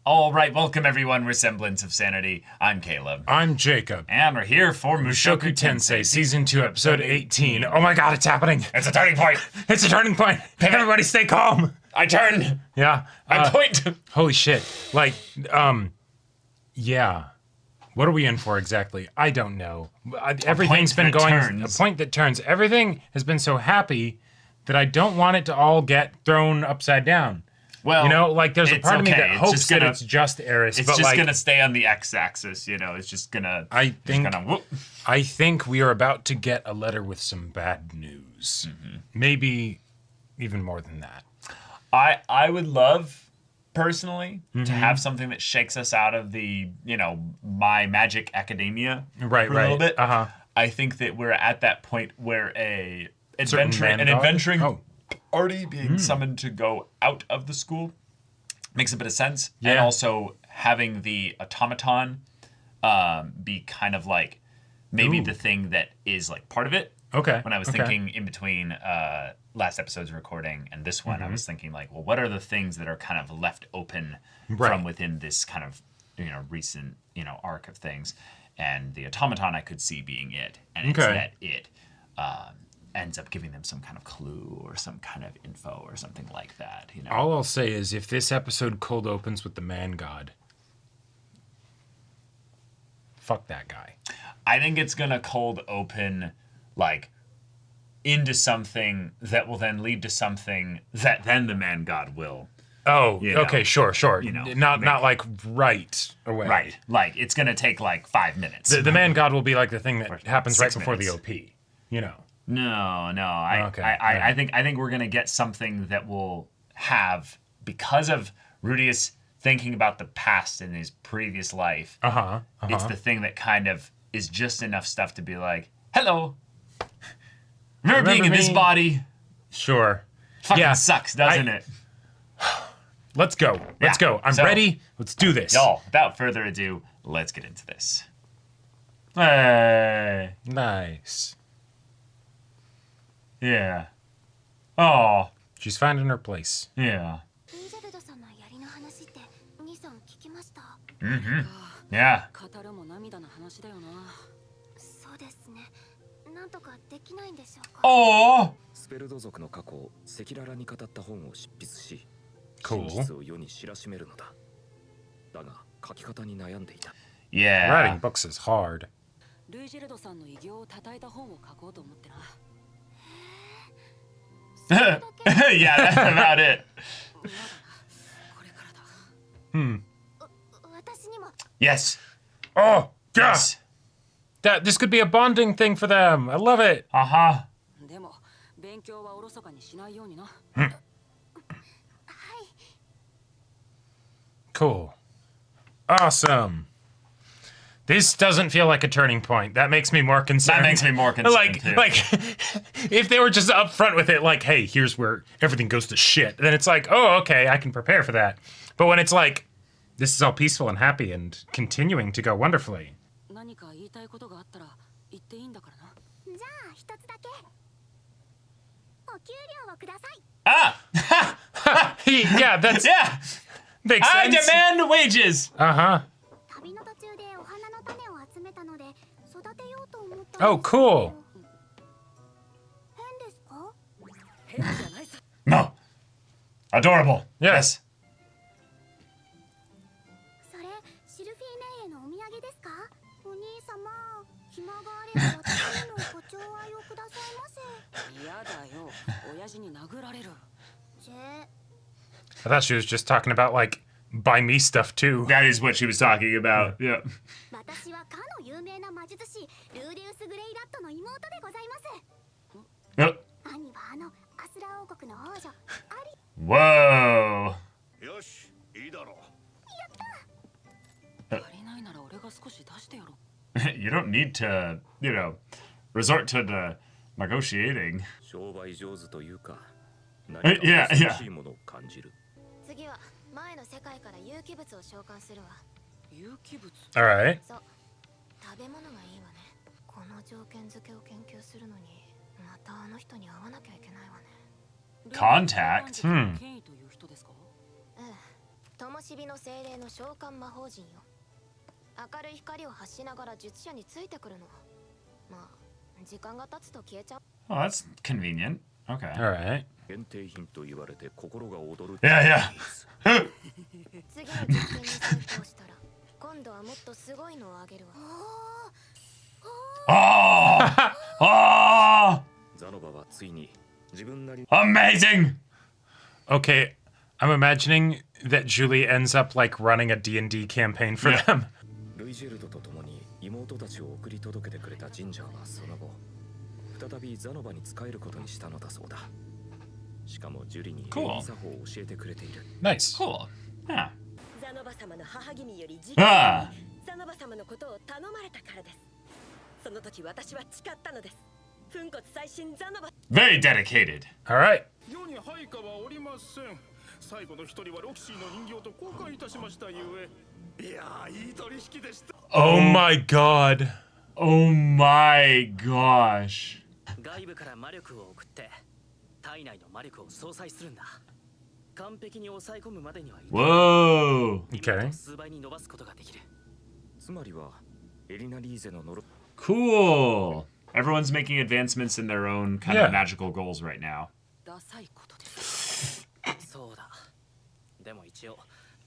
All right, welcome everyone. We're Semblance of Sanity. I'm Caleb. I'm Jacob. And we're here for Mushoku Tensei, Season 2, Episode 18. Oh my god, it's happening. It's a turning point. It's a turning point. Everybody stay calm. I turn. Yeah. I point. Holy shit. Like, yeah. What are we in for exactly? I don't know. Everything's been going... Turns. A point that turns. Everything has been so happy that I don't want it to all get thrown upside down. Well, you know, like there's a part of me that hopes just that it's just Eris, It's but just like, gonna stay on the x-axis, you know. It's just gonna. I think whoop. I think we are about to get a letter with some bad news. Mm-hmm. Maybe even more than that. I would love, personally, to have something that shakes us out of the, you know, my magic academia right, for a little bit. I think that we're at that point where an Certain adventuring party being summoned to go out of the school makes a bit of sense. Yeah. And also having the automaton be kind of like maybe the thing that is like part of it. Okay. When I was thinking in between last episode's recording and this one, I was thinking like, well, what are the things that are kind of left open from within this kind of, you know, recent, you know, arc of things? And the automaton I could see being it. And it's that it ends up giving them some kind of clue or some kind of info or something like that, you know? All I'll say is if this episode cold opens with the man god, fuck that guy. I think it's going to cold open, like, into something that will then lead to something that then the man god will. Oh, you know, okay, sure. You know, not like right away. Right. Like, it's going to take, like, 5 minutes. The man god will be like the thing that happens right 6 before minutes. the OP, you know. No. I think we're going to get something that will have, because of Rudius thinking about the past in his previous life, it's the thing that kind of is just enough stuff to be like, hello. Remember being in this body? Sure. Fucking sucks, doesn't it? Let's go. Let's go. I'm ready. Let's do this. Y'all, without further ado, let's get into this. Hey. Nice. Yeah. Oh. She's finding her place. Yeah. Mm-hmm. Yeah. Oh. Cool. Yeah. Writing books is hard. Yeah, that's about it. Yes. Oh, Yes. this could be a bonding thing for them. I love it. Cool. Awesome. This doesn't feel like a turning point. That makes me more concerned. That makes me more concerned, too. Like, if they were just upfront with it, like, hey, here's where everything goes to shit, then it's like, oh, okay, I can prepare for that. But when it's like, this is all peaceful and happy and continuing to go wonderfully. Yeah, that's... Yeah. Makes sense. I demand wages. Oh, cool. No. Adorable. Yes. I thought she was just talking about, like, buy me stuff, too. That is what she was talking about. Yeah. Yep. Whoa. You don't need to, you know, resort to the negotiating. Yeah. All right. Contact? 灯火の精霊の召喚魔法陣よ。明るい光を発しながら術者についてくるの。まあ、時間が経つと消えちゃう。Oh, that's convenient. Okay. All right. 限定品と言われて心が躍る。Yeah, yeah. 次の実験に成功したら、今度はもっとすごいのをあげるわ。Oh! Oh! ザノバはついに自分なり Amazing! Okay, I'm imagining that Julie ends up like running a D&D campaign for Yeah. them. ルイジェルドと共に妹たちを送り届けてくれたジンジャーはその後再びザノバに仕えることにしたのだそうだ。しかもジュリに作法を教えてくれている。 Nice. Cool. Yeah. ザノバ様の母君より直 Ah! にザノバ様のことを頼まれたからです。その時私は誓ったのです。粉骨最新ザノバ Very dedicated. All right. 世に配下はおりません。最後の一人はロキシーの人形と交換いたしましたゆえ。いやー、いい取引でした。 Oh my god. Oh my gosh. 外部から魔力を送って体内の魔力を相殺するんだ。完璧に抑え込むまでには Whoa. Okay. 数倍に伸ばすことができる。つまりはエリナリーゼの呪 Cool. Everyone's making advancements in their own kind Yeah. of magical goals right now. ダサいことです。そうだ。でも一応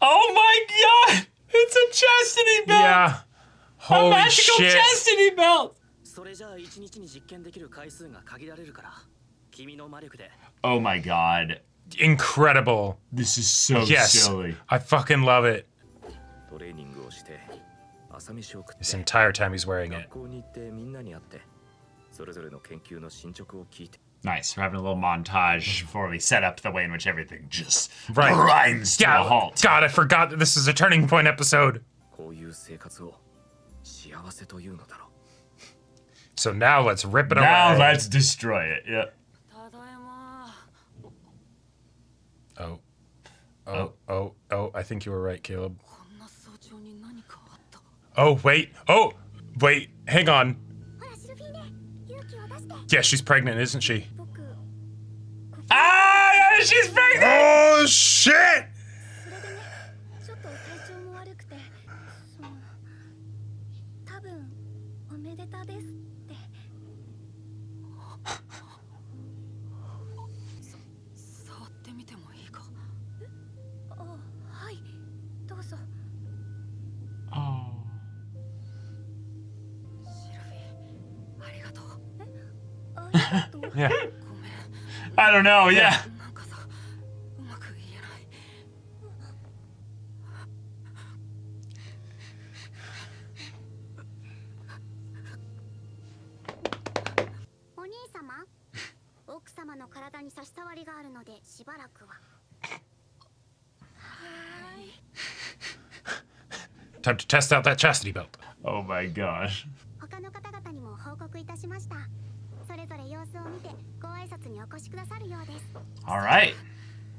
Oh my god! It's a chastity belt! Yeah. A Holy magical shit. chastity belt! それじゃあ一日に実験できる回数が限られるから君の魔力で Oh my god. Incredible. This is so Yes. silly. I fucking love it. トレーニングをして朝飯を食って This entire time he's wearing it. 学校に行ってみんなに会ってそれぞれの研究の進捗を聞いて Nice. We're having a little montage before we set up the way in which everything just Right. grinds to a Yeah. halt. God, I forgot that this is a turning point episode. こういう生活を幸せというのだろう。 So now let's rip it Now away. let's destroy it. Yeah. ただいま。 Oh. Oh, I think you were right, Caleb. こんな早朝に何かあった。 Oh, wait. Hang on. ほら、シルフィーネ、勇気を出して。 Yeah, she's pregnant, isn't she? 僕、 Ah! She's pregnant! Oh, shit! それでね、ちょっと体調も悪くて、多分おめでたですって。触ってみてもいいか。あ、はい、どうぞ。 Oh. シルフィー、ありがとう。ありがとう。 Yeah. ごめん。 I don't know. Yeah. なんかさ、うまく言えない。お兄様、奥様の体に差し障りがあるのでしばらくは。 Time to test out that chastity belt. Oh my gosh. 他の方々にも報告いたしました。それぞれ様子を見てご挨拶にお越しくださるようです。 All right.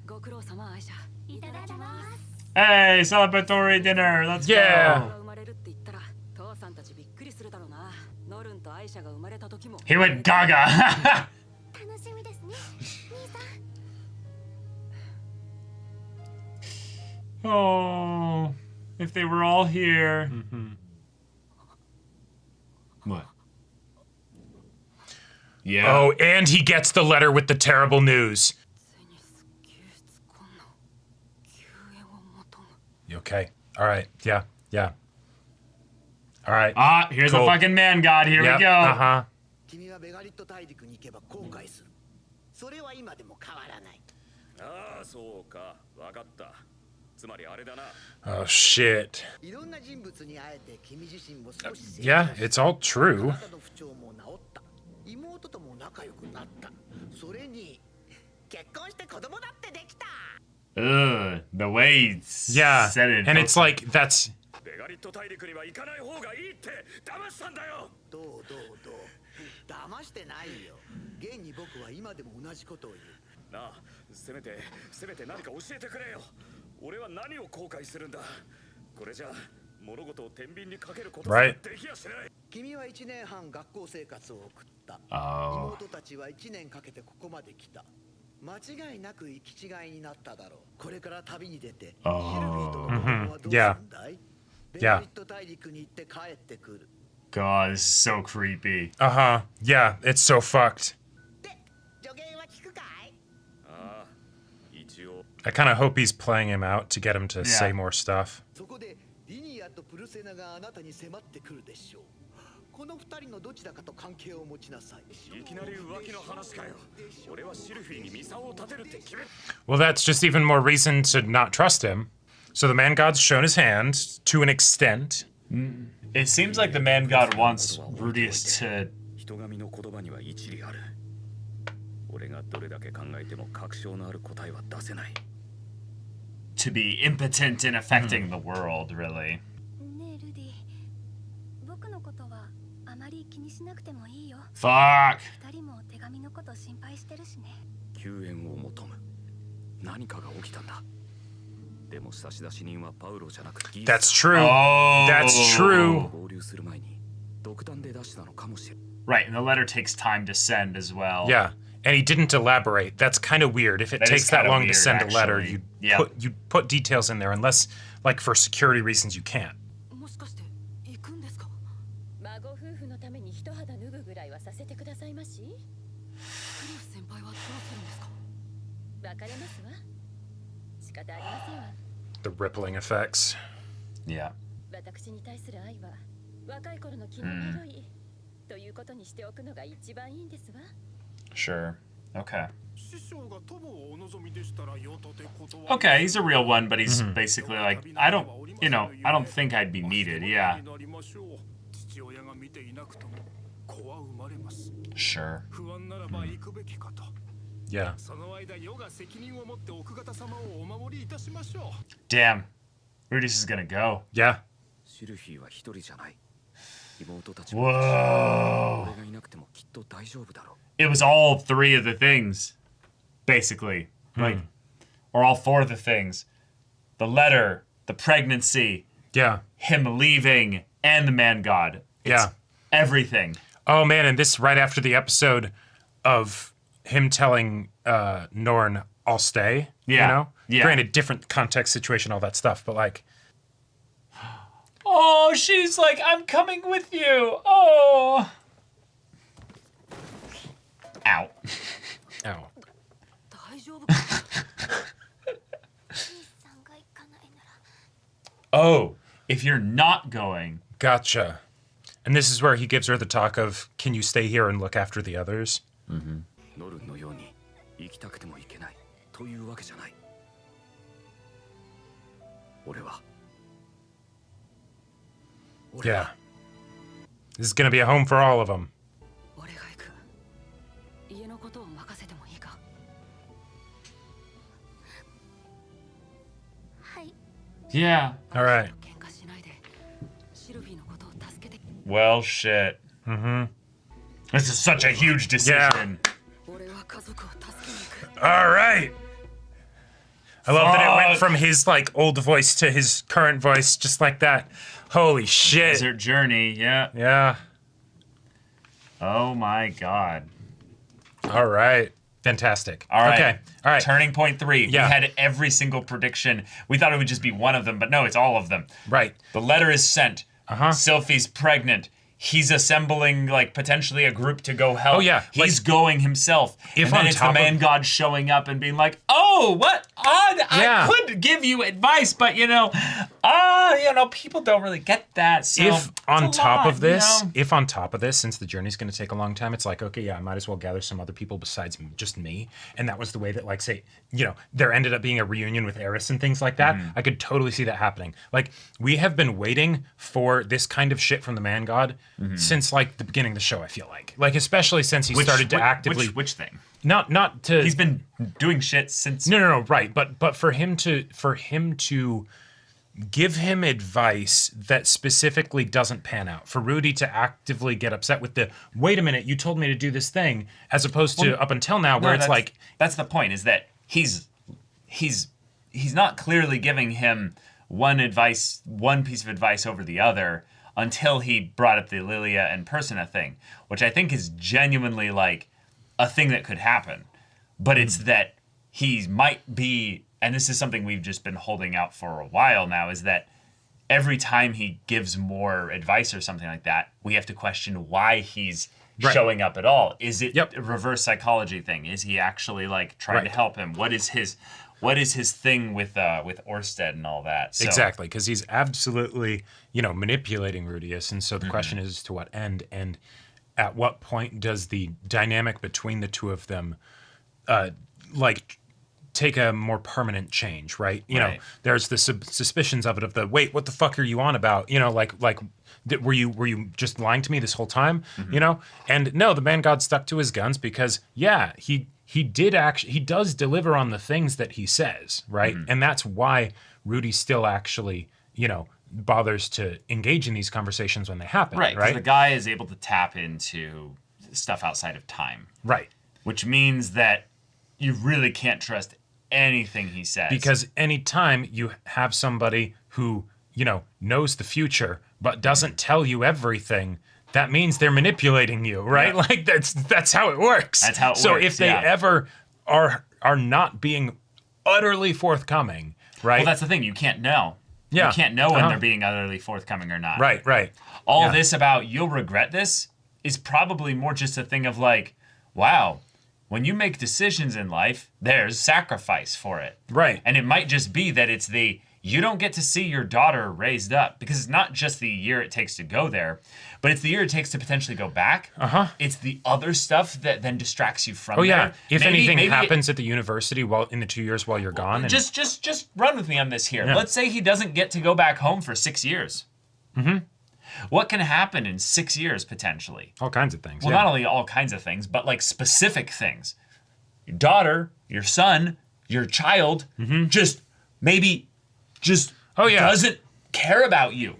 ご苦労様、アイシャ。いただきます。 Hey, celebratory dinner. Let's Yeah. go. 生まれるって言ったら父さんたちびっくりするだろうな。ノルンとアイシャが生まれた時も He went gaga. 楽しみですね、兄さん。 Oh, if they were all here. What? Yeah. Oh, and he gets the letter with the terrible news. ゼニス救出困難救援を求む You okay? All right. Yeah. All right. Ah, here's Cool. a fucking man god. Here Yep, we go. Uh-huh. 君はベガリット大陸に行けば後悔する。それは今でも変わらない。ああそうかわかった。つまりあれだな。 Oh, shit. いろんな人物に会えて君自身も少し成長 Yeah, it's all true. 体の不調も治った。妹とも仲良くなった。それに結婚して子供だってできた。 Ugh, the way he Yeah. said it. And it's like, that's... ベガリット大陸には行かない方がいいって騙したんだよ。どう騙してないよ。現に僕は今でも同じことを言う。なあ、せめて何か教えてくれよ。俺は何を後悔するんだ。これじゃ物事を天秤にかけることさえ Right. できやしない。君は1年半学校生活を送った。 Oh. 妹たちは1年かけてここまで来た。間違いなく行き違いになっただろう。これから旅に出て、シルフィ Oh. ーとの子供はどうするんだい？ベネリット大陸に行って帰ってくる。 God, this is so creepy. Uh-huh. Yeah, it's so fucked. で、助言は聞くかい？ああ一応 I kind of hope he's playing him out to get him to Yeah. say more stuff. そこでリニアとプルセナがあなたに迫ってくるでしょう。この二人のどちらかと関係を持ちなさい。いきなり浮気の話かよ。俺はシルフィーにミサオを立てるって決め。 Well, that's just even more reason to not trust him. So the man god's shown his hand to an extent. It seems like the man god wants Rudius to. 人神の言葉には一理ある。俺がどれだけ考えても確証のある答えは出せない。 to be impotent in affecting the world, really. ねえルディ、僕のことはあまり気にしなくてもいいよ。 Fuck. 二人も手紙のこと心配してるしね。救援を求む。何かが起きたんだ。でも差出人はパウロじゃなくギース。 That's true. Oh. That's true. 合流する前に独断で出したのかもしれない。 Right, and the letter takes time to send as well. Yeah. And he didn't elaborate. That's kind of weird. If it That is takes that kinda long weird, to send a letter, actually. you Yeah. put details in there unless, like, for security reasons, you can't. もしかして行くんですか？孫夫婦のために一肌脱ぐぐらいはさせてくださいまし。クリフ先輩はどうするんですか？別れますわ。仕方ありませんわ。 The rippling effects. Yeah. 私に対する愛は若い頃の気の迷いということにしておくのが一番いいんですわ。 Sure. Okay. 師匠が友をお望みでしたらよとて断る。 Okay, he's a real one, but he's basically like, I don't think I'd be needed. Yeah. 父親が見ていなくとも子は生まれます。 Sure. 不安ならば行くべきかと。 Yeah. その間、世が責任を持って奥方様をお守りいたしましょう。 Damn. Rudius is gonna go. Yeah. シルフィーは一人じゃない。妹たちも Whoa. 俺がいなくてもきっと大丈夫だろう。 It was all three of the things, basically. Like, or all four of the things. The letter, the pregnancy, Yeah. him leaving, and the man god. It's Yeah. everything. Oh, man. And this right after the episode of him telling Norn, I'll stay. Yeah. You know? Yeah. Granted, different context, situation, all that stuff. But, like, Oh, she's like, I'm coming with you. Oh. Ow. ow. 大丈夫か？さんが行かないなら。 Oh, if you're not going. Gotcha. And this is where he gives her the talk of, can you stay here and look after the others? ノルンのように行きたくても行けないというわけじゃない。俺は Yeah. This is gonna be a home for all of them. 俺が行く。家のことを任せてもいいか？はい。 Yeah. All right. 喧嘩しないで。シルフィーのことを助けて。 Well, shit. This is such a huge decision. 俺は家族を助けに行く。 All right. I love that it went Fuck. from his like old voice to his current voice just like that. Holy shit. Desert journey. Yeah. Yeah. Oh my god. All right. Fantastic. All right. Okay. All right. Turning point 3. Yeah. We had every single prediction. We thought it would just be one of them, but no, it's all of them. Right. The letter is sent. Uh-huh. Sylphie's pregnant. He's assembling like potentially a group to go help. Oh, yeah, He's going himself. If and then on it's the top of- man god showing up and being like, "Oh, what? Yeah. I could give you advice, but people don't really get that." So If it's on a top lot, of this, you know? since the journey's going to take a long time, it's like, okay, yeah, I might as well gather some other people besides just me. And that was the way that, like, say, there ended up being a reunion with Eris and things like that. I could totally see that happening. Like, we have been waiting for this kind of shit from the man god since, like, the beginning of the show, I feel like. Like, especially since he started to actively... which thing? Not to... He's been doing shit since. No, right. But for him to give him advice that specifically doesn't pan out, for Rudy to actively get upset with the, wait a minute, you told me to do this thing, as opposed to up until now where it's like... That's the point, is that he's not clearly giving him one piece of advice over the other until he brought up the Lilia and Persona thing, which I think is genuinely like a thing that could happen. but it's that he might be, and this is something we've just been holding out for a while now, is that every time he gives more advice or something like that, we have to question why he's showing up at all. Is it a reverse psychology thing? Is he actually like trying to help him? What is his thing with Orsted and all that? So, exactly, because he's absolutely, manipulating Rudius, and so the question is to what end, and at what point does the dynamic between the two of them, take a more permanent change, right? You know, there's the suspicions of it, of the, wait, what the fuck are you on about? Were you just lying to me this whole time? And no, the man god stuck to his guns because he does deliver on the things that he says, right? And that's why Rudy still actually, bothers to engage in these conversations when they happen, right? Because the guy is able to tap into stuff outside of time. Right. Which means that you really can't trust anything he says. Because anytime you have somebody who, knows the future but doesn't tell you everything, that means they're manipulating you, right? Yeah. Like that's how it works. That's how it works. So if they ever are not being utterly forthcoming, right? Well, that's the thing. You can't know. Yeah. You can't know when they're being utterly forthcoming or not. Right. All this about you'll regret this is probably more just a thing of like, wow, when you make decisions in life, there's sacrifice for it. Right. And it might just be that it's you don't get to see your daughter raised up, because it's not just the year it takes to go there, but it's the year it takes to potentially go back. It's the other stuff that then distracts you from there. If anything happens at the university in the 2 years while you're gone. Just run with me on this here. Yeah. Let's say he doesn't get to go back home for 6 years. What can happen in 6 years, potentially? All kinds of things. Well, not only all kinds of things, but like specific things. Your daughter, your son, your child, just doesn't care about you.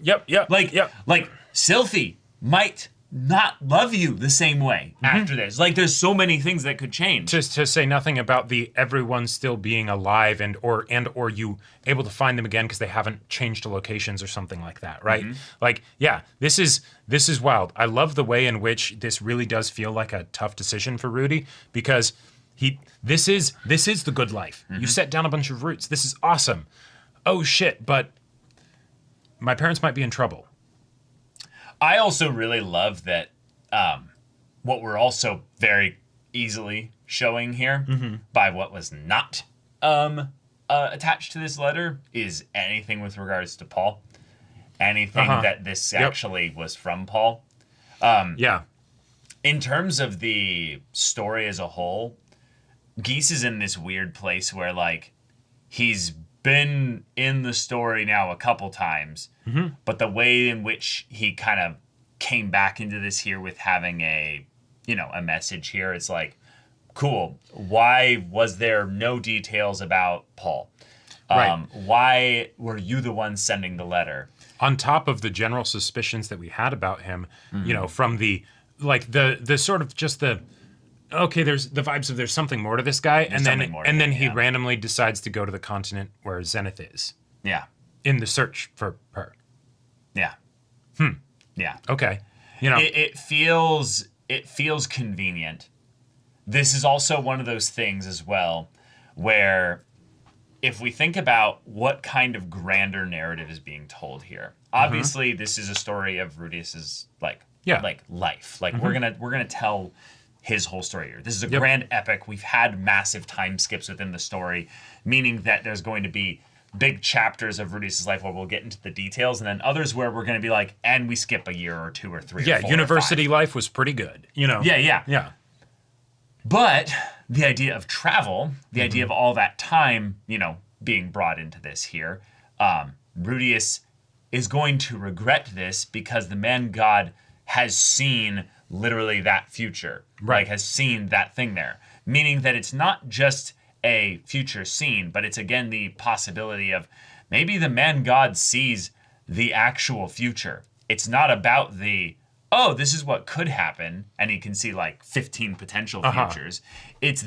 Like Sylphie might not love you the same way after this. Like there's so many things that could change. Just to say nothing about the everyone still being alive and or you able to find them again because they haven't changed locations or something like that, right? Like, this is wild. I love the way in which this really does feel like a tough decision for Rudy, because this is the good life. You set down a bunch of roots. This is awesome. Oh shit, but my parents might be in trouble. I also really love that what we're also very easily showing here by what was not attached to this letter is anything with regards to Paul. Anything that this actually was from Paul. In terms of the story as a whole, Geese is in this weird place where like he's been in the story now a couple times, but the way in which he kind of came back into this here with having a message here, it's like, cool. Why was there no details about Paul? Why were you the one sending the letter? On top of the general suspicions that we had about him, from the sort of just the, okay, there's the vibes of there's something more to this guy, and then he randomly decides to go to the continent where Zenith is. Yeah. In the search for her. Yeah. Yeah. Okay. It feels convenient. This is also one of those things as well where if we think about what kind of grander narrative is being told here, obviously this is a story of Rudius's life. Like we're gonna tell his whole story here. This is a grand epic. We've had massive time skips within the story, meaning that there's going to be big chapters of Rudius's life where we'll get into the details, and then others where we're going to be like, and we skip a year or 2 or 3 or 4 university or 5. life was pretty good, Yeah. But the idea of travel, the idea of all that time, being brought into this here, Rudius is going to regret this because the man god has seen literally that future, like has seen that thing there, meaning that it's not just a future scene, but it's again the possibility of maybe the man god sees the actual future. It's not about this is what could happen, and he can see like 15 potential futures. It's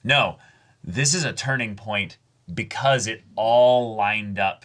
no, this is a turning point because it all lined up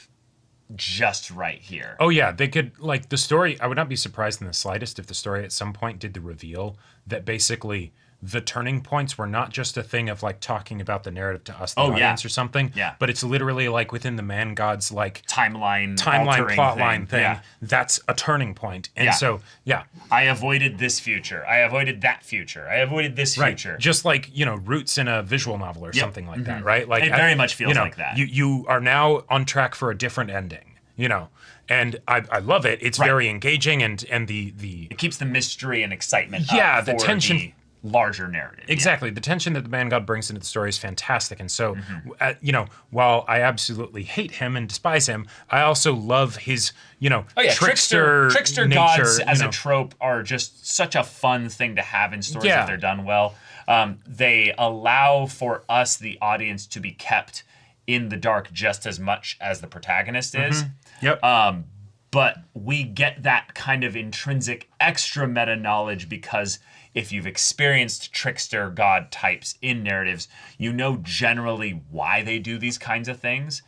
just right here. Oh yeah, they could, like, the story, I would not be surprised in the slightest if the story at some point did the reveal that basically the turning points were not just a thing of like talking about the narrative to us, the audience or something. Yeah. But it's literally like within the Man God's like timeline plot line thing. Yeah. That's a turning point. And so, yeah. I avoided this future. I avoided that future. I avoided this future. Just like, you know, Roots in a visual novel or something like that, right? Like it very much feels like that. You are now on track for a different ending, you know. And I love it. It's very engaging and the it keeps the mystery and excitement yeah, up the for tension the larger narrative. Exactly. The tension that the Man God brings into the story is fantastic. And so, you know, while I absolutely hate him and despise him, I also love his, you know, trickster nature, gods as a trope are just such a fun thing to have in stories if they're done well. They allow for us, the audience, to be kept in the dark just as much as the protagonist is. Yep. But we get that kind of intrinsic extra meta knowledge because if you've experienced trickster god types in narratives, you know generally why they do these kinds of things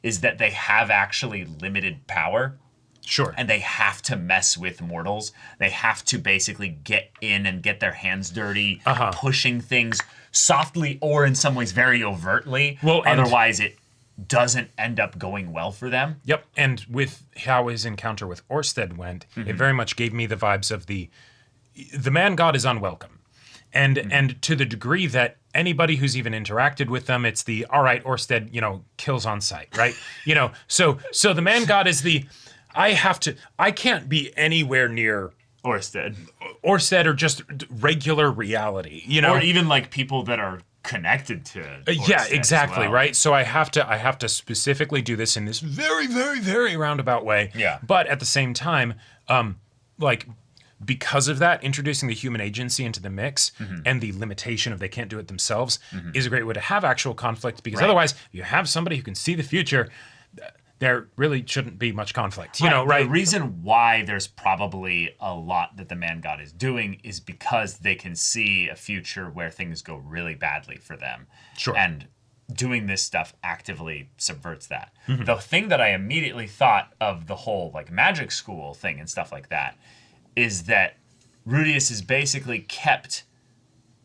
is that they have actually limited power. Sure. And they have to mess with mortals. They have to basically get in and get their hands dirty, pushing things softly or in some ways very overtly. Well, otherwise it doesn't end up going well for them. Yep. And with how his encounter with Orsted went, it very much gave me the vibes of the Man God is unwelcome. And to the degree that anybody who's even interacted with them, it's the, all right, Orsted, you know, kills on sight, right? You know, so the Man God is the, I can't be anywhere near Orsted or just regular reality, you know, or even like people that are connected to yeah, exactly, right? So I have to specifically do this in this very, very, very roundabout way. Yeah. But at the same time, like because of that, introducing the human agency into the mix and the limitation of they can't do it themselves is a great way to have actual conflict, because otherwise if you have somebody who can see the future, there really shouldn't be much conflict, you know, right? The reason why there's probably a lot that the Man God is doing is because they can see a future where things go really badly for them. Sure. And doing this stuff actively subverts that. The thing that I immediately thought of the whole like magic school thing and stuff like that is that Rudius is basically kept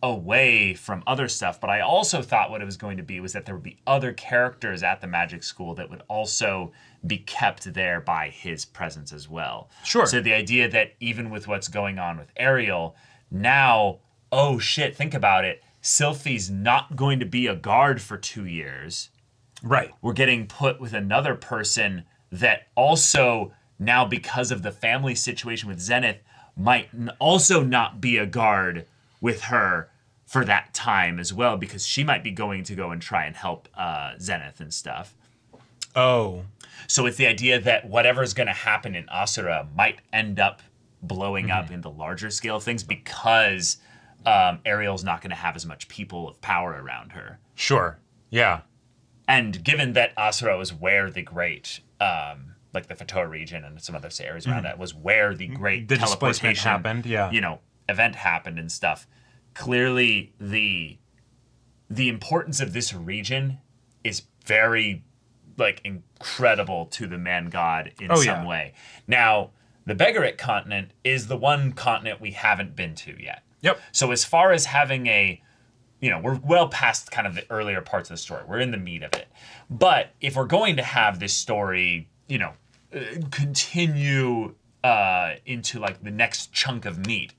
away from other stuff, but I also thought what it was going to be was that there would be other characters at the magic school that would also be kept there by his presence as well. Sure. So the idea that even with what's going on with Ariel, now, oh shit, think about it, Sylphie's not going to be a guard for 2 years. Right. We're getting put with another person that also now, because of the family situation with Zenith, might also not be a guard with her for that time as well, because she might be going to go and try and help Zenith and stuff. Oh. So it's the idea that whatever's going to happen in Asura might end up blowing up in the larger scale of things because Ariel's not going to have as much people of power around her. Sure. Yeah. And given that Asura was where the great, like the Fatoa region and some other areas around that, was where the great the displacement teleportation happened, yeah. you know, event happened and stuff. Clearly, the importance of this region is very, like, incredible to the Man God in some way. Now, the Begarit continent is the one continent we haven't been to yet. Yep. So as far as having we're well past kind of the earlier parts of the story. We're in the meat of it. But if we're going to have this story, continue into, like, the next chunk of meat,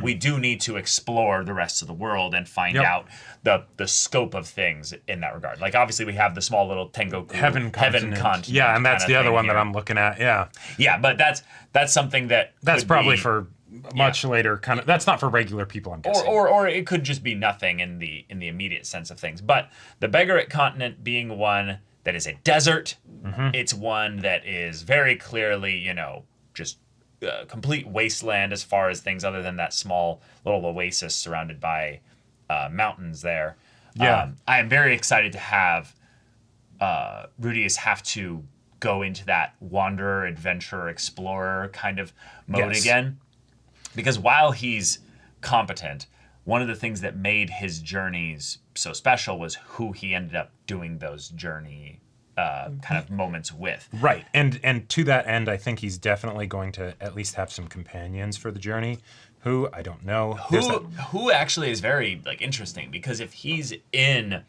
we do need to explore the rest of the world and find out the scope of things in that regard. Like, obviously, we have the small little Tengoku Heaven continent. Yeah, and that's the other one that I'm looking at. Yeah. Yeah, but that's something that's probably for much later kind of. That's not for regular people, I'm guessing. Or it could just be nothing in the immediate sense of things. But the Begarit continent being one that is a desert, it's one that is very clearly, just complete wasteland as far as things other than that small little oasis surrounded by mountains there. Yeah. I am very excited to have Rudius have to go into that wanderer, adventurer, explorer kind of mode again. Because while he's competent, one of the things that made his journeys so special was who he ended up doing those journey kind of moments with. Right. And to that end, I think he's definitely going to at least have some companions for the journey, Who? I don't know. Who actually is very like interesting, because if he's in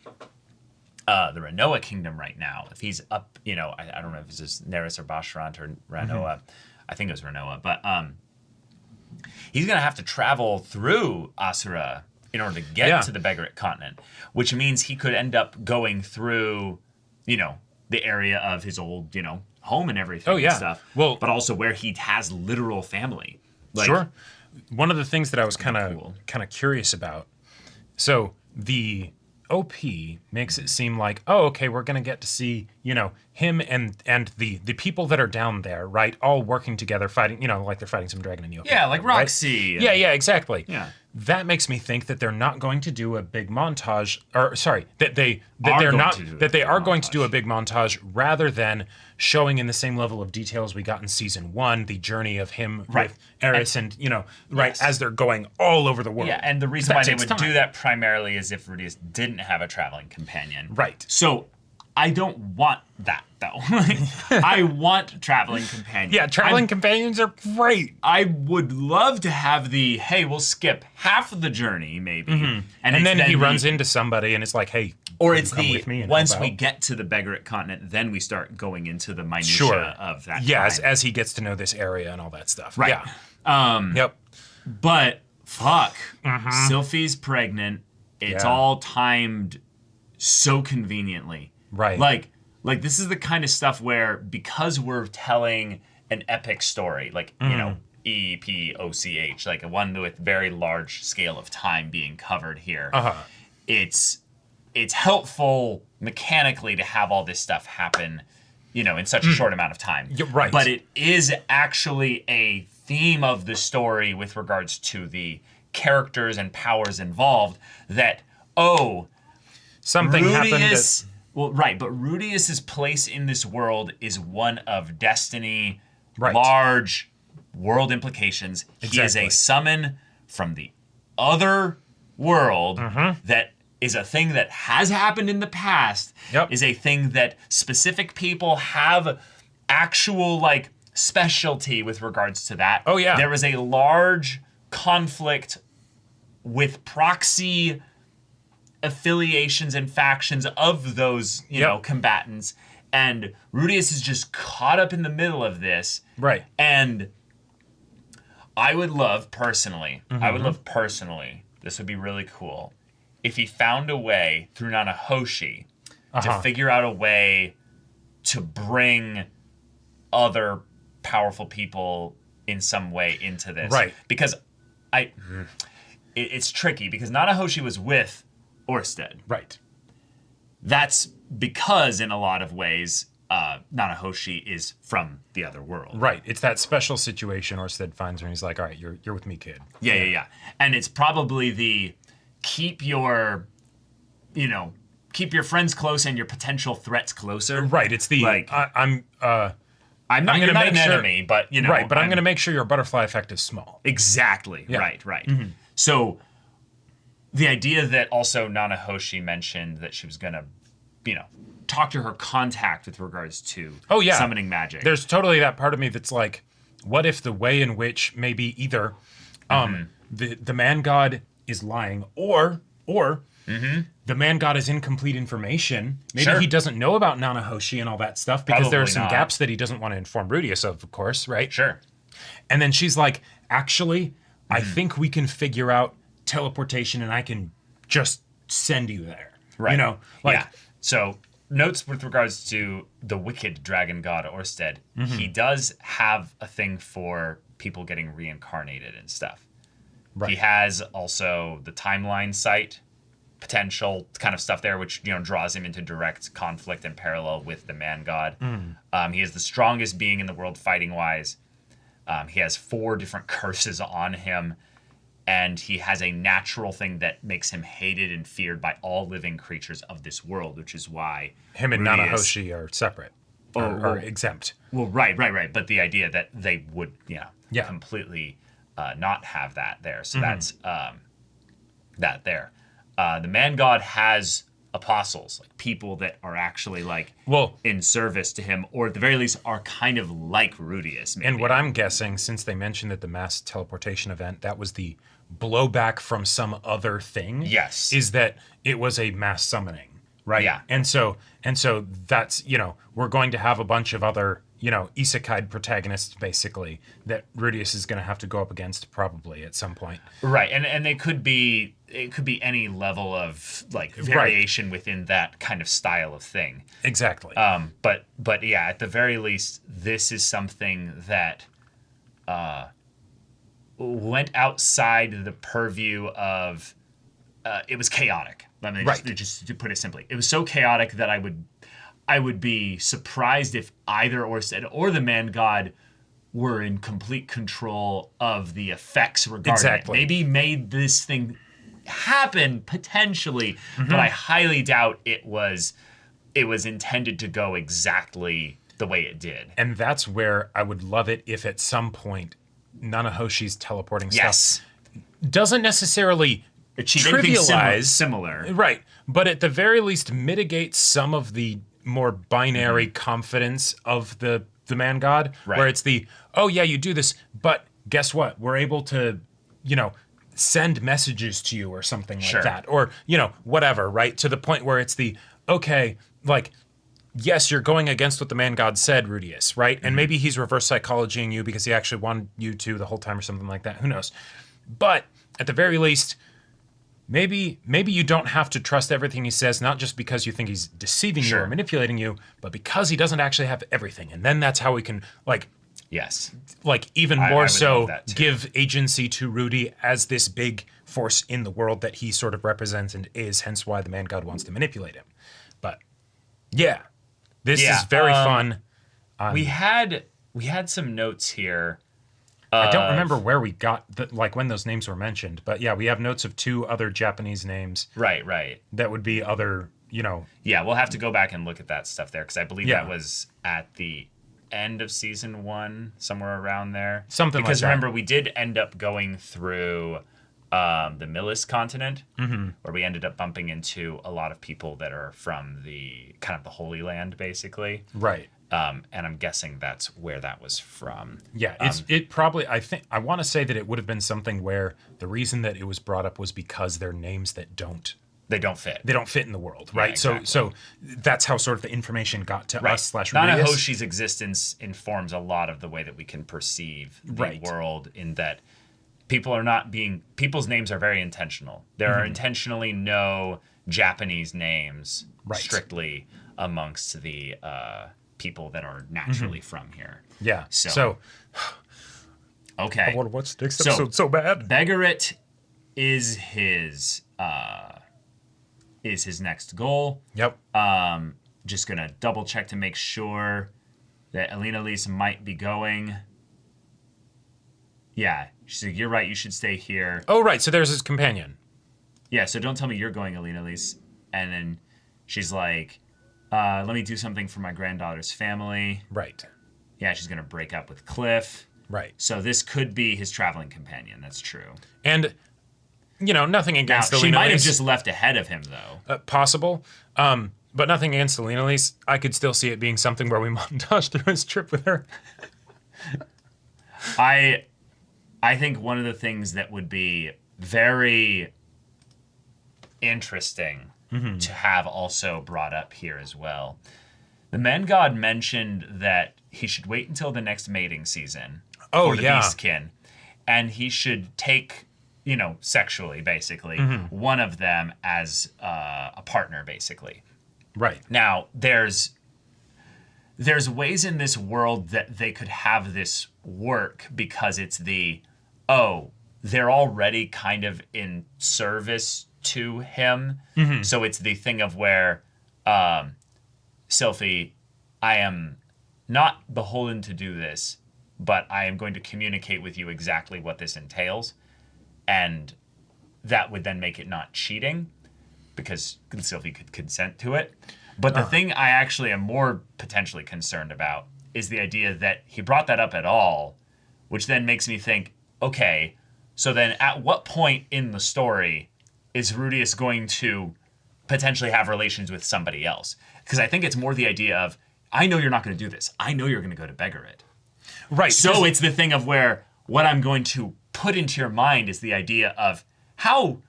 the Renoa Kingdom right now, if he's up, I don't know if it's just Neris or Basharant or Renoa. I think it was Renoa, but he's gonna have to travel through Asura in order to get to the Begarit continent, which means he could end up going through, the area of his old, home and everything and stuff. Well, but also where he has literal family. Like, sure. One of the things that I was kind of curious about. So the OP makes it seem like, oh, okay, we're gonna get to see, him and the people that are down there, right, all working together, fighting, like they're fighting some dragon in the open. Yeah, like Roxy. Right? Yeah, exactly. Yeah. That makes me think that they're not going to do a big montage, or sorry, that they are going to do a big montage rather than showing in the same level of detail as we got in season 1, the journey of him with Eris and as they're going all over the world. Yeah, and the reason why they would do that primarily is if Rudius didn't have a traveling companion. Right. So I don't want that, though. I want traveling companions. Yeah, traveling companions are great. I would love to have hey, we'll skip half of the journey, maybe. Mm-hmm. And then he runs into somebody and it's like, hey, or it's come with me and once we get to the Begarit continent, then we start going into the minutiae of that. Yeah, as he gets to know this area and all that stuff. Right. Yeah. Yep. But, fuck. Sylphie's pregnant. It's all timed so conveniently. Right. Like this is the kind of stuff where, because we're telling an epic story, like, EPOCH, like a one with very large scale of time being covered here. It's helpful mechanically to have all this stuff happen, in such a short amount of time. Right. But it is actually a theme of the story with regards to the characters and powers involved that, something happened. Well, right, but Rudius's place in this world is one of destiny, right. Large world implications. Exactly. He is a summon from the other world that is a thing that has happened in the past, is a thing that specific people have actual, specialty with regards to that. Oh, yeah. There was a large conflict with proxy affiliations and factions of those, combatants. And Rudius is just caught up in the middle of this. Right. And I would love personally, this would be really cool, if he found a way through Nanahoshi to figure out a way to bring other powerful people in some way into this. Right. Because it's tricky, because Nanahoshi was with Orsted. Right. That's because, in a lot of ways, Nanahoshi is from the other world. Right. It's that special situation Orsted finds her and he's like, all right, you're with me, kid. Yeah. And it's probably the keep your friends close and your potential threats closer. Right. It's the, you're not an enemy, but, Right, but I'm going to make sure your butterfly effect is small. Exactly. Yeah. Right. Mm-hmm. So the idea that also Nanahoshi mentioned that she was going to, talk to her contact with regards to summoning magic. There's totally that part of me that's like, what if the way in which maybe either the man god is lying or the man god is incomplete information. Maybe he doesn't know about Nanahoshi and all that stuff because Probably there are some not. gaps that he doesn't want to inform Rudius of course, right? Sure. And then she's like, actually, I think we can figure out teleportation and I can just send you there. Right. So notes with regards to the wicked dragon god Orsted, he does have a thing for people getting reincarnated and stuff. Right. He has also the timeline sight potential kind of stuff there, which draws him into direct conflict and parallel with the man god. He is the strongest being in the world fighting wise. He has 4 different curses on him. And he has a natural thing that makes him hated and feared by all living creatures of this world, which is why him and Nanahoshi are separate or exempt. Well, right. But the idea that they would, completely not have that there. So that's that there. The man god has apostles, like people that are actually like Well, in service to him, or at the very least are kind of like Rudius. Maybe. and what I'm guessing, since they mentioned that the mass teleportation event, that was the blowback from some other thing. Yes. Is that it was a mass summoning, right? Yeah. And so that's, we're going to have a bunch of other, isekai protagonists basically that Rudius is going to have to go up against probably at some point. Right, and it could be any level of like variation within that kind of style of thing. Exactly. But yeah, at the very least, this is something that went outside the purview of. It was chaotic. I mean, just to put it simply, it was so chaotic that I would be surprised if either Orsted or the Man God were in complete control of the effects regarding it. Maybe made this thing happen potentially, but I highly doubt it was intended to go exactly the way it did. And that's where I would love it if at some point Nanahoshi's teleporting stuff doesn't necessarily trivialize similar. Right. But at the very least mitigate some of the more binary confidence of the Man God, where it's you do this, but guess what? We're able to, send messages to you or something like that. Or, whatever, right? To the point where it's yes, you're going against what the Man God said, Rudius, right? And maybe he's reverse psychologying you because he actually wanted you to the whole time or something like that. Who knows? But at the very least, maybe you don't have to trust everything he says, not just because you think he's deceiving you or manipulating you, but because he doesn't actually have everything. And then that's how we can, even more so give agency to Rudy as this big force in the world that he sort of represents and is, hence why the Man God wants to manipulate him. But, yeah, this is very fun. We had some notes here. I don't remember where we got when those names were mentioned, but yeah, we have notes of 2 other Japanese names. Right. That would be other, Yeah, we'll have to go back and look at that stuff there because I believe that was at the end of season 1, somewhere around there. Something like that. Because remember, we did end up going through the Milis continent, where we ended up bumping into a lot of people that are from the kind of the Holy Land, basically. Right. And I'm guessing that's where that was from. Yeah, it probably, I want to say that it would have been something where the reason that it was brought up was because they're names that don't fit. They don't fit in the world, right? Yeah, exactly. So that's how sort of the information got to us / Rudius. Nanahoshi's existence informs a lot of the way that we can perceive the world, in that people's names are very intentional. There are intentionally no Japanese names strictly amongst the people that are naturally from here. Yeah. So okay. I want to watch next episode so bad. Begarit is his next goal. Yep. Just gonna double check to make sure that MyAnimeList might be going. Yeah, she's like, you're right, you should stay here. Oh, right, so there's his companion. Yeah, so don't tell me you're going, MyAnimeList. And then she's like, let me do something for my granddaughter's family. Right. Yeah, she's going to break up with Cliff. Right. So this could be his traveling companion. That's true. And, nothing against she might have just left ahead of him, though. Possible. But nothing against MyAnimeList. I could still see it being something where we montage through his trip with her. I think one of the things that would be very interesting to have also brought up here as well. The Man God mentioned that he should wait until the next mating season for the Beastkin, and he should take, sexually, basically, one of them as a partner, basically. Right. Now, there's ways in this world that they could have this work because it's they're already kind of in service to him. So it's the thing of where, Sylphie, I am not beholden to do this, but I am going to communicate with you exactly what this entails. And that would then make it not cheating, because Sylphie could consent to it. But the thing I actually am more potentially concerned about is the idea that he brought that up at all, which then makes me think, okay, so then at what point in the story is Rudius going to potentially have relations with somebody else. Because I think it's more the idea of, I know you're not going to do this. I know you're going to go to beggar it. Right. So it's the thing of where what I'm going to put into your mind is the idea of how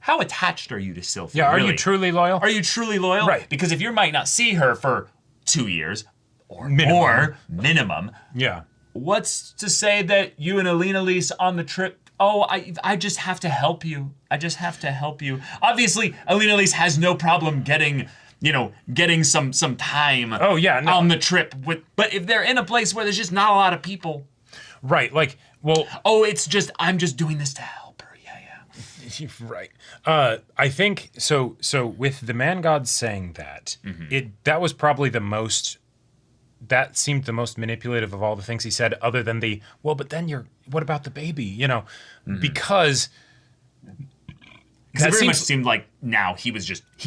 attached are you to Sylphie? Yeah, are really? you truly loyal? Are you truly loyal? Right. Because if you might not see her for 2 years or minimum, yeah. What's to say that you and MyAnimeList on the trip, I just have to help you. I just have to help you. Obviously, MyAnimeList has no problem getting some time on the trip. But if they're in a place where there's just not a lot of people. Right, like, well... I'm just doing this to help her. Yeah. Right. I think, so with the man god saying that, that was probably that seemed the most manipulative of all the things he said, other than but then what about the baby? Because... Because it very much seemed like now he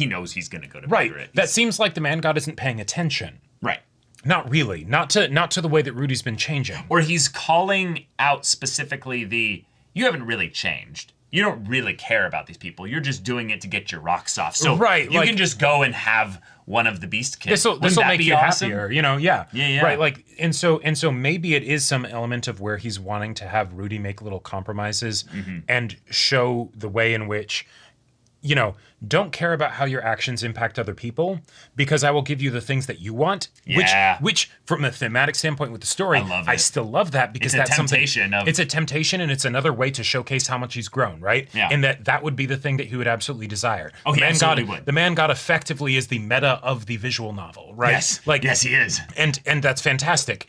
knows he's going to go to right. Margaret. That seems like the man god isn't paying attention. Right. Not really. Not to the way that Rudy's been changing. Or he's calling out specifically you haven't really changed. You don't really care about these people. You're just doing it to get your rocks off. So you can just go and have one of the beast kids. This will make you awesome? happier, yeah. Yeah. Right, like, and so maybe it is some element of where he's wanting to have Rudy make little compromises and show the way in which, don't care about how your actions impact other people, because I will give you the things that you want. Yeah. Which from a thematic standpoint with the story, I still love that, because it's that's temptation. It's a temptation, and it's another way to showcase how much he's grown, right? Yeah. And that would be the thing that he would absolutely desire. Oh, he absolutely would. The man god effectively is the meta of the visual novel, right? Yes, he is. And that's fantastic.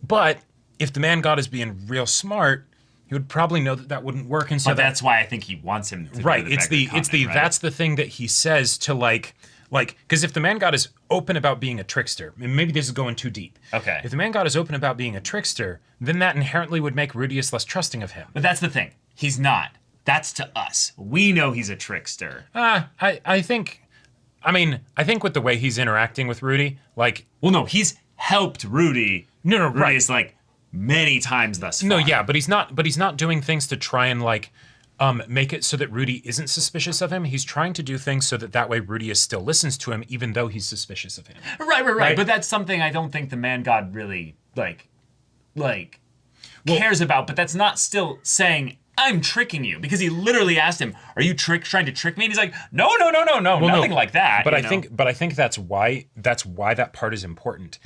But if the man god is being real smart, he would probably know that wouldn't work, and so that's why I think he wants him to. Right. Do the right? That's the thing that he says to like because if the man god is open about being a trickster, and maybe this is going too deep. Okay. If the man god is open about being a trickster, then that inherently would make Rudius less trusting of him. But that's the thing. He's not. That's to us. We know he's a trickster. I think with the way he's interacting with Rudy, he's helped Rudy. No, Rudy right. is many times thus far. No, yeah, but he's not doing things to try and make it so that Rudy isn't suspicious of him. He's trying to do things so that way Rudius still listens to him, even though he's suspicious of him. Right. But that's something I don't think the man god really cares about. But that's not still saying I'm tricking you, because he literally asked him, "Are you trying to trick me?" And he's like, "No, nothing like that." But I think that's why that part is important.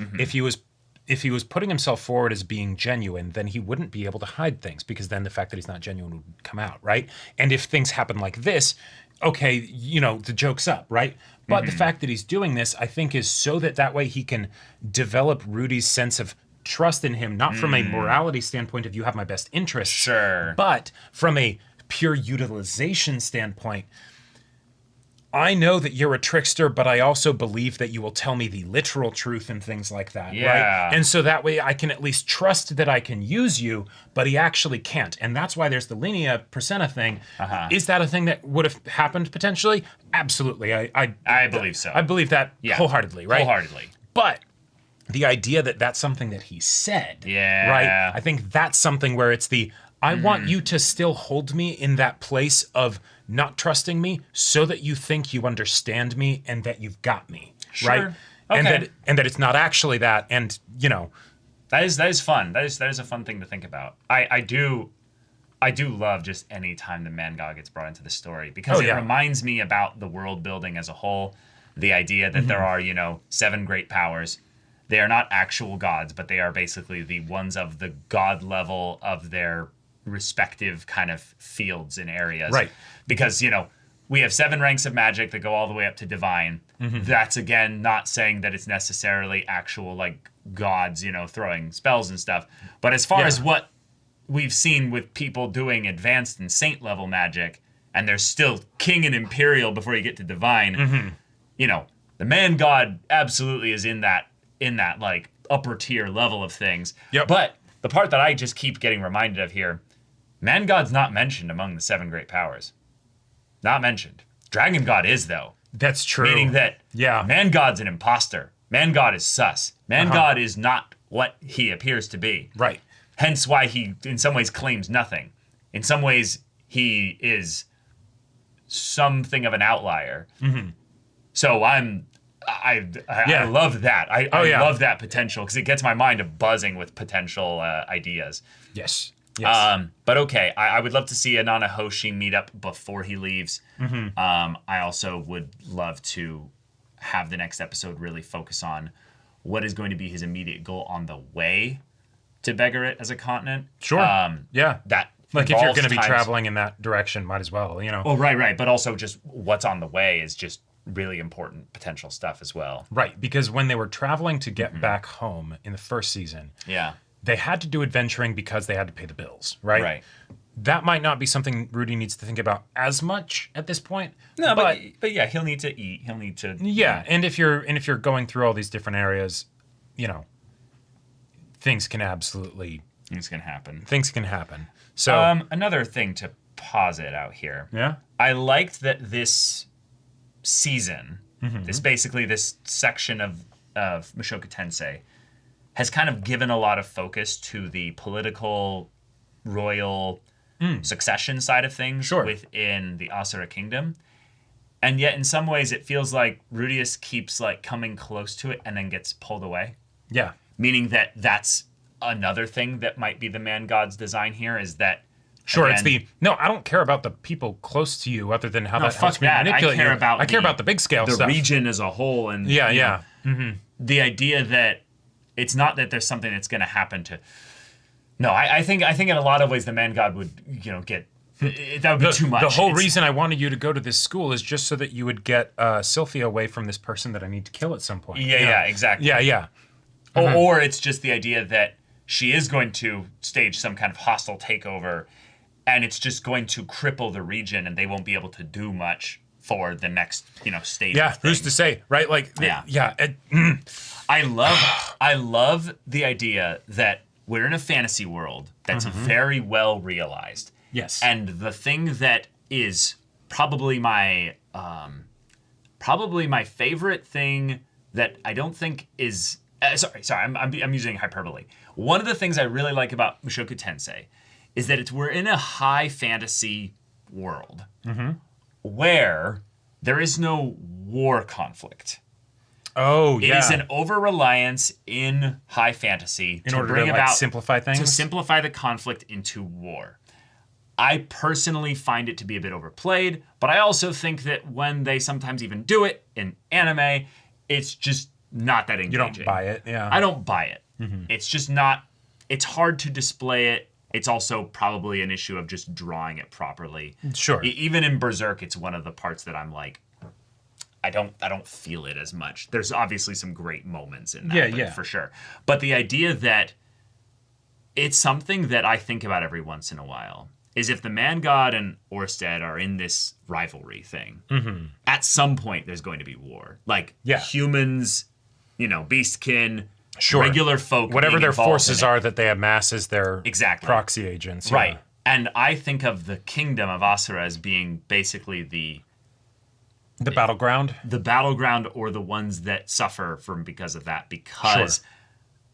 If he was putting himself forward as being genuine, then he wouldn't be able to hide things, because then the fact that he's not genuine would come out, right? And if things happen like this, okay, the joke's up, right? But the fact that he's doing this, I think, is so that way he can develop Rudy's sense of trust in him, not from a morality standpoint of you have my best interests, sure, but from a pure utilization standpoint. I know that you're a trickster, but I also believe that you will tell me the literal truth and things like that, right? And so that way I can at least trust that I can use you, but he actually can't. And that's why there's the linea persona thing. Is that a thing that would have happened potentially? Absolutely. I believe so. I believe that wholeheartedly, right? Wholeheartedly. But the idea that that's something that he said, right? I think that's something where it's I want you to still hold me in that place of not trusting me, so that you think you understand me and that you've got me, right? Okay. And that it's not actually that, and that is fun. That is a fun thing to think about. I do love just any time the man god gets brought into the story, because it reminds me about the world building as a whole. The idea that there are 7 great powers. They are not actual gods, but they are basically the ones of the god level of their respective kind of fields and areas. Right. Because, we have 7 ranks of magic that go all the way up to divine. That's, again, not saying that it's necessarily actual, gods, throwing spells and stuff. But as far as what we've seen with people doing advanced and saint level magic, and there's still king and imperial before you get to divine, the man god absolutely is in that upper tier level of things. Yep. But the part that I just keep getting reminded of here, man god's not mentioned among the 7 great powers. Not mentioned. Dragon god is, though. That's true. Meaning that man god's an imposter. Man god is sus. Man god is not what he appears to be. Right. Hence why he, in some ways, claims nothing. In some ways, he is something of an outlier. So I love that. I love that potential because it gets my mind buzzing with potential ideas. Yes. Yes. But okay, I would love to see a Nanahoshi meet up before he leaves. I also would love to have the next episode really focus on what is going to be his immediate goal on the way to Begarit as a continent. Sure. Yeah. That like if you're going to be traveling in that direction, might as well, you know. Oh, right. But also just what's on the way is just really important potential stuff as well. Right, because when they were traveling to get back home in the first season, they had to do adventuring because they had to pay the bills, right? Right. That might not be something Rudy needs to think about as much at this point. No, but yeah, he'll need to eat. He'll need to. Yeah, and if you're going through all these different areas, you know, things can happen. Things can happen. So another thing to posit out here. Yeah. I liked that this season, this section of Mushoku Tensei, has kind of given a lot of focus to the political, royal succession side of things within the Asura Kingdom. And yet, in some ways, it feels like Rudius keeps like coming close to it and then gets pulled away. Yeah. Meaning that that's another thing that might be the man god's design here is that. Sure, again, I don't care about the people close to you other than how that helps me manipulate you. I care about the big scale stuff. The region as a whole. And the idea that it's not that there's something that's going to happen to. No, I think in a lot of ways the man god would, get. That would be too much. The whole reason I wanted you to go to this school is just so that you would get Sylphia away from this person that I need to kill at some point. Yeah, exactly. Yeah. Or it's just the idea that she is going to stage some kind of hostile takeover, and it's just going to cripple the region, and they won't be able to do much for the next, stage. Yeah, who's to say, right? Like, I love the idea that we're in a fantasy world that's very well realized. Yes. And the thing that is probably my favorite thing that I don't think is I'm using hyperbole. One of the things I really like about Mushoku Tensei is that we're in a high fantasy world where there is no war conflict. Oh, yeah. It is an over-reliance in high fantasy in order to simplify things? To simplify the conflict into war. I personally find it to be a bit overplayed, but I also think that when they sometimes even do it in anime, it's just not that engaging. You don't buy it, yeah. I don't buy it. It's just not, it's hard to display it. It's also probably an issue of just drawing it properly. Sure. Even in Berserk, it's one of the parts that I'm like, I don't feel it as much. There's obviously some great moments in that, for sure. But the idea that it's something that I think about every once in a while is if the man god and Orsted are in this rivalry thing, at some point there's going to be war. Like humans, beastkin, regular folk, whatever their forces are that they amass as their proxy agents. Right. Yeah. And I think of the kingdom of Asura as being basically the battleground? The battleground, or the ones that suffer because of that. Because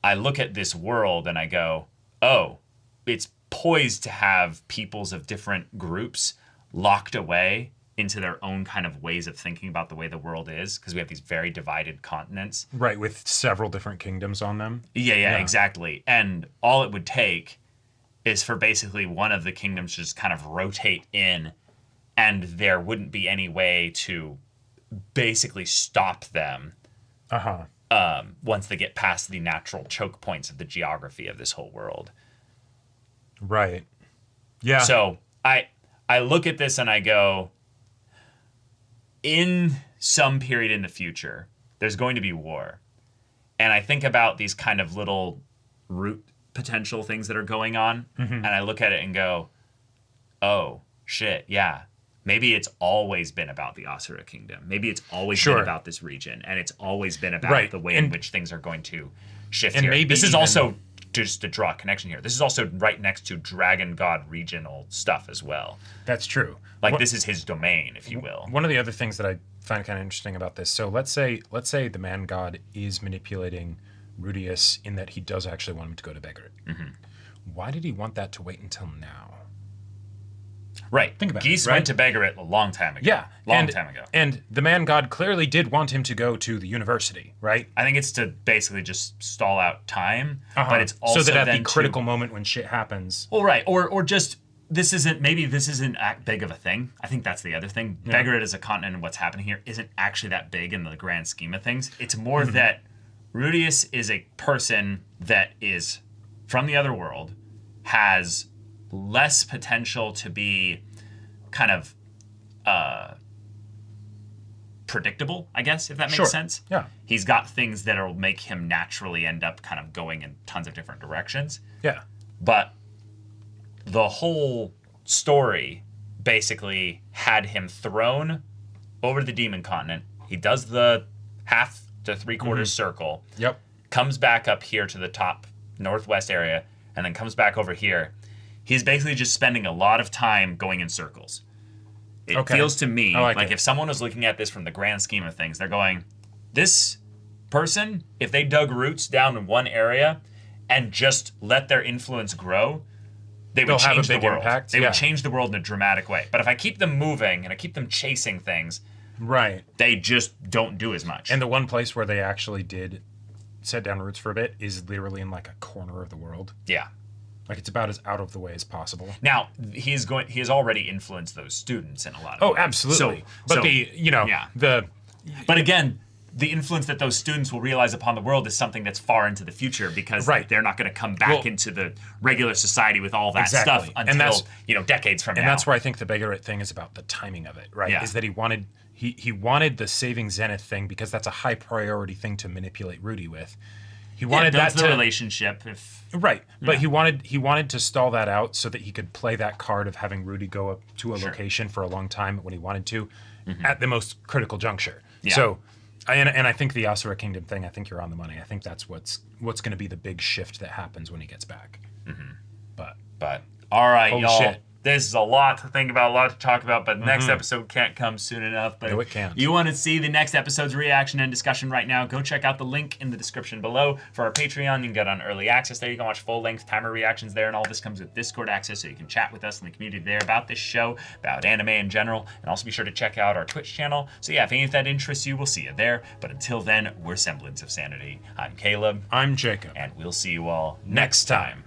I look at this world and I go, oh, it's poised to have peoples of different groups locked away into their own kind of ways of thinking about the way the world is, because we have these very divided continents. Right, with several different kingdoms on them. Yeah, exactly. And all it would take is for basically one of the kingdoms to just kind of rotate in, and there wouldn't be any way to basically stop them once they get past the natural choke points of the geography of this whole world. Right. Yeah. So I look at this and I go, in some period in the future, there's going to be war. And I think about these kind of little root potential things that are going on, and I look at it and go, oh, shit, yeah. Maybe it's always been about the Asura Kingdom. Maybe it's always been about this region, and it's always been about the way in which things are going to shift here. Maybe this is also, just to draw a connection here, this is also right next to Dragon God regional stuff as well. That's true. Like, this is his domain, if you will. One of the other things that I find kind of interesting about this, so let's say the man god is manipulating Rudius in that he does actually want him to go to Begarit. Why did he want that to wait until now? Right. Think about Geese it, right? went to Begarit a long time ago. Yeah. Long time ago. And the man god clearly did want him to go to the university, right? I think it's to basically just stall out time, but it's also so that at then the critical moment when shit happens. Well, right. Or just this isn't that big of a thing. I think that's the other thing. Yeah. Begarit as a continent and what's happening here isn't actually that big in the grand scheme of things. It's more that Rudius is a person that is from the other world, has less potential to be kind of predictable, I guess, if that makes sense. Yeah. He's got things that'll make him naturally end up kind of going in tons of different directions. Yeah. But the whole story basically had him thrown over to the demon continent. He does the half to three-quarters circle. Yep. Comes back up here to the top northwest area, and then comes back over here. He's basically just spending a lot of time going in circles. It feels to me like if someone was looking at this from the grand scheme of things, they're going, this person, if they dug roots down in one area and just let their influence grow, they would change the world. Impact. They would change the world in a dramatic way. But if I keep them moving and I keep them chasing things, right, they just don't do as much. And the one place where they actually did set down roots for a bit is literally in like a corner of the world. Yeah. Like it's about as out of the way as possible. Now he has already influenced those students in a lot of ways. Absolutely. But but again, the influence that those students will realize upon the world is something that's far into the future because they're not going to come back into the regular society with all that stuff until decades from now. And that's where I think the Begarit thing is about the timing of it, right? Yeah. Is that he wanted the saving Zenith thing because that's a high priority thing to manipulate Rudy with. He wanted that the relationship, but he wanted to stall that out so that he could play that card of having Rudy go up to a location for a long time when he wanted to, at the most critical juncture. Yeah. So, and I think the Asura Kingdom thing, I think you're on the money. I think that's what's going to be the big shift that happens when he gets back. But all right, y'all. Shit. This is a lot to think about, a lot to talk about, but the next episode can't come soon enough. But no, it can't. You want to see the next episode's reaction and discussion right now, go check out the link in the description below for our Patreon. You can get on early access there. You can watch full-length timer reactions there, and all this comes with Discord access, so you can chat with us in the community there about this show, about anime in general, and also be sure to check out our Twitch channel. So yeah, if any of that interests you, we'll see you there. But until then, we're Semblance of Sanity. I'm Caleb. I'm Jacob. And we'll see you all next time.